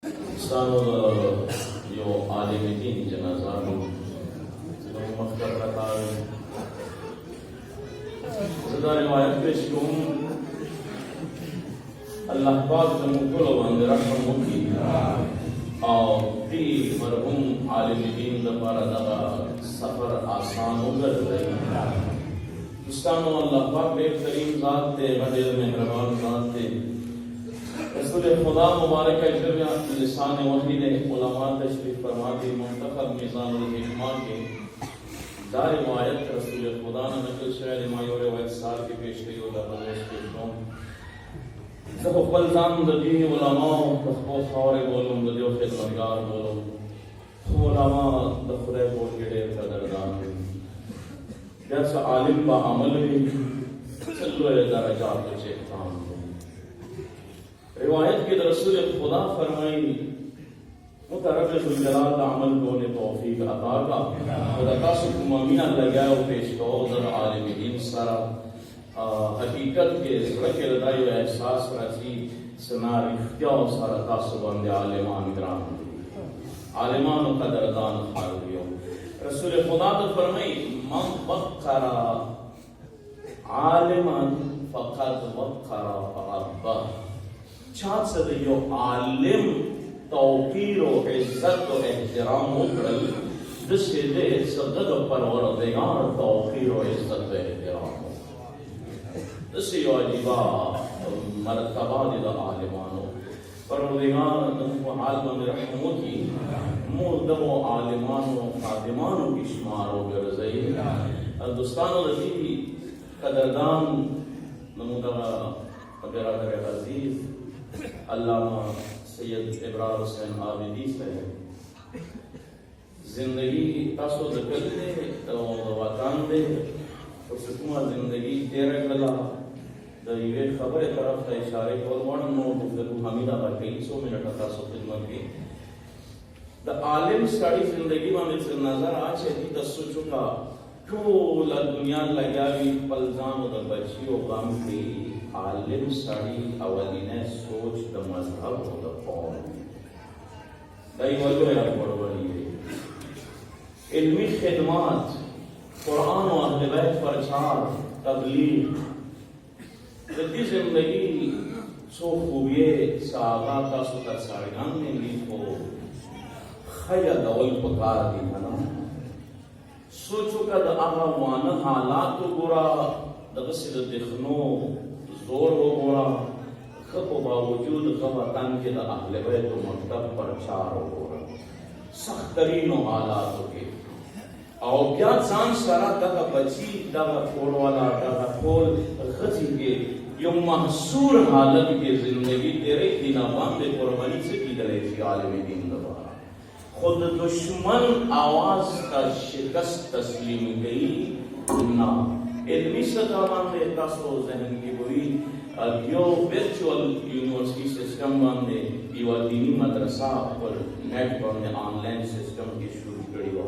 Stanno io alle medine janaza मख्तर रखा ज़दा रिवायत पेश करूं अल्लाह पाक ने मुकुल वंद रहम की और दी मरहुम आलिम दीन दबारा दबा सफर आसान उगर रही इस्तानो अल्लाह पाक बेहतरीन ज़ात थे बड़े मेहरबान ज़ात थे रसूल खुदा मुबारक अजरिया लिसान वही ने उलमा तशरीफ फरमाती मुंतखब मिज़ानुल हिकमा के दार रिवायत रसूल खुदा ने नकल शायद मायोर रिवायत सार की पेश की और बलोच के कौम सब फलजान ददी उलमा तखबो खारे बोलूं ददियो खिदमतगार बोलूं उलमा द खुदा बोल के ढेर कदरदान जैसा आलिम बा अमल भी चलो दरजात से काम रिवायत के रसूल खुदा फरमाई मुतरब्बिजुल जलाल अमल कोने तौफीक अता का खुदा का सुकमीना लगाओ पेश को दर आलिम दीन सारा हकीकत के रखे लदायो एहसास रची सनार इख्तियार सारा तासुबंद आलिमान ग्राम आलिमान कदरदान खालियो रसूल खुदा तो फरमाई मन वक़रा आलिमान फक़द वक़रा फअब्बा चाँद सदियो आलिम तौकीर और इज्जत और एहतराम उकड़ल जिससे दे सदद परवरदिगार तौकीर और इज्जत और एहतराम जिससे वाजिबा मर्तबा दिला आलिमानो परवरदिगार नमो आलम रहमो की मुर्दमो आलिमानो खादिमानो की शुमार हो गरज़ई दोस्तानो लतीफ़ी कदरदान नमो दवा बिरादर अज़ीज़ अल्लामा सैयद इब्राहिम हुसैन आबिदी साहब जिंदगी तासो ज़िक्र दे और वतन दे और सुकुमा जिंदगी तेरे गला द ये खबर तरफ से इशारे और वन नो गुफ्तगू हमीदा पर 300 मिनट तासो खिदमत की द आलिम स्टडी जिंदगी में से नजर आज है कि तसु चुका कूल दुनिया लगावी पलजान द बच्चियों गम की आलिम स्टडी अवलीने सोच द मजहब द कौम दई वजह है बड़बड़ी इल्मी खिदमत कुरान और अहले बैत प्रचार तबलीग जदी जिंदगी सो खूबिये सागा का सुतर सारगान ने ली को खया दवल पकार दी ना सोचो का द आगा वाना हालात तो गोरा दबसे द देखनो जोर हो गोरा खप बावजूद खबतन के द अहले बैत मकतब प्रचार हो गोरा सख्त तरीन हालात के और क्या जान सारा दगा बची दगा खोल वाला दगा खोल गजी के यो महसूर हालत के जिंदगी तेरे दीना बांधे कुर्बानी से की दले थी आलिम दीन दबारा खुद दुश्मन आवाज का शिकस्त तस्लीम गई ना इल्मी सदामान दे तासो जहन की बुरी यो वर्चुअल यूनिवर्सिटी सिस्टम बांधे यो दीनी मदरसा पर नेट बांधे ऑनलाइन सिस्टम की शुरू करी हो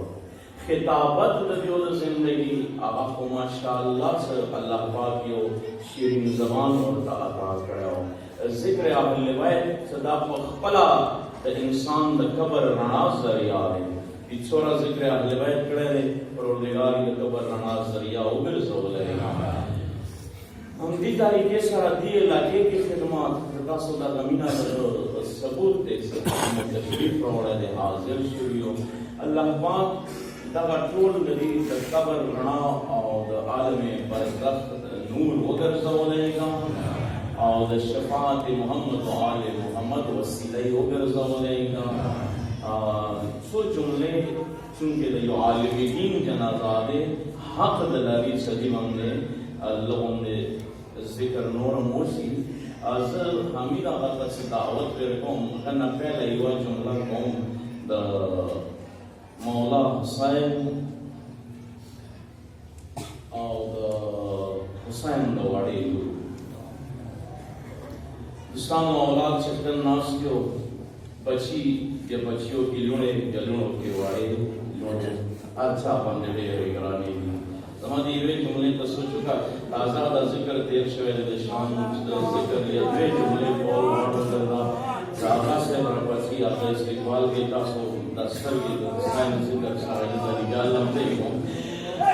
खिताबत जो जिंदगी आपको माशाअल्लाह से अल्लाह पाक यो शीरीन ज़बान और अता करा जिक्र अहले बैत सदा पखपला द इंसान द कब्र रना जरिया है इछोरा जिक्र अहले बैत करे परवरदिगार द कब्र रना जरिया उबर ज़ोले हम दी तरीके से दिए लाके की खिदमत का सदा जमीना सबूत दे तशरीफ फरमाया दे हाजिर शुरू अल्लाह पाक दगा टोल नदी द कब्र रना और आलम बरज़ख नूर वगर ज़ोलेगा और द शफाअत मोहम्मद व आले मोहम्मद वसीला वगर ज़ोलेगा सो जुमले चुनके द यो आलिम दीन जनाजा दे हक दलाली सदी हमने लोगों ने जिक्र नूर मोशी आज हमीदा का से दावत कर कौम करना पहले युवा जुमला कौम द मौला हुसैन और हुसैन दवाड़ी इस्लाम औलाद चक्कर नाश जो बची या बच्चियों की लुणे या लुणों के वाड़े लुणों अच्छा बंदे दे करानी समाधि ये जुमले तो सोचो का आजाद जिक्र देर शवेल शान जिक्र ये जुमले और Raga se berpasti atau istiqbal kita so dasar gitu, sains juga cara dari dalam itu.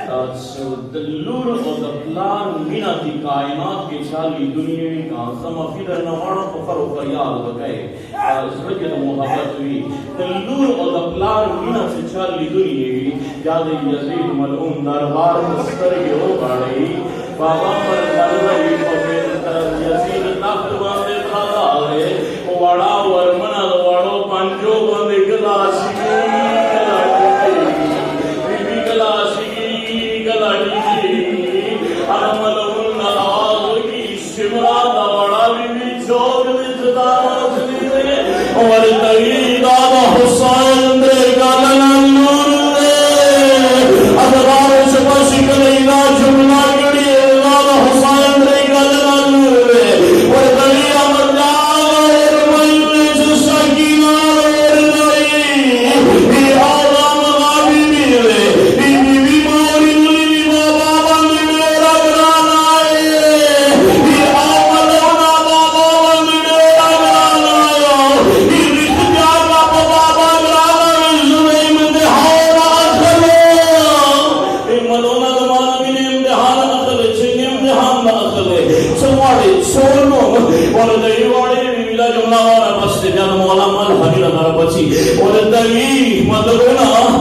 So the lure of the plan minati kainat ke chali dunia ka sama fidar na waro ko faro faryal bakai sebagai muhabbat wi the lure of the plan minati chali dunia jade yazid malum darbar mustar ke ho bari baba par dalai pavel yazid takht bande khale wada warmana wado panjo bande glaasi Orang